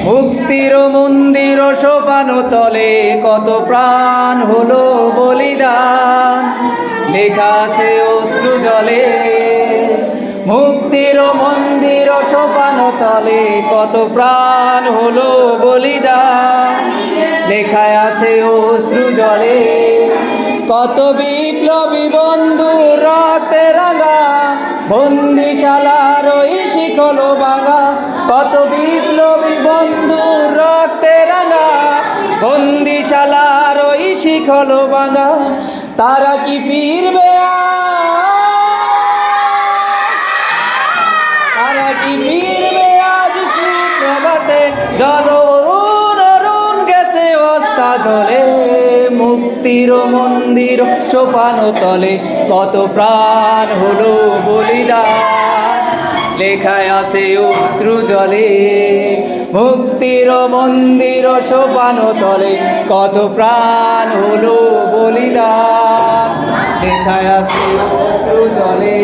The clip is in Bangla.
মুক্তির মন্দির সোপান তলে কত প্রাণ হলো বলিদান, লেখা আছে অশ্রু জলে। মুক্তির মন্দির সোপান তলে কত প্রাণ হলো বলিদান, লেখা আছে অশ্রু জলে। কত বিপ্লবী বন্ধু রক্তে রাঙা, বন্দিশালার ওই শিকল ভাঙা। কত বিপ্লবী বন্ধু রক্তে রাঙা, বন্দিশালার ওই শিকল ভাঙা। তারা কি ফিরবে তারা কি ফিরবে আজ সুপ্রভাতে, জল অরুণ অরুণ গেছে অস্তা জলে। মুক্তির মন্দির সোপান তলে কত প্রাণ হলো বলিদান, লেখায় আছে অশ্রু জলে। মুক্তির মন্দির সোপান তলে কত প্রাণ হলো বলিদান, লেখায় আছে অশ্রু জলে।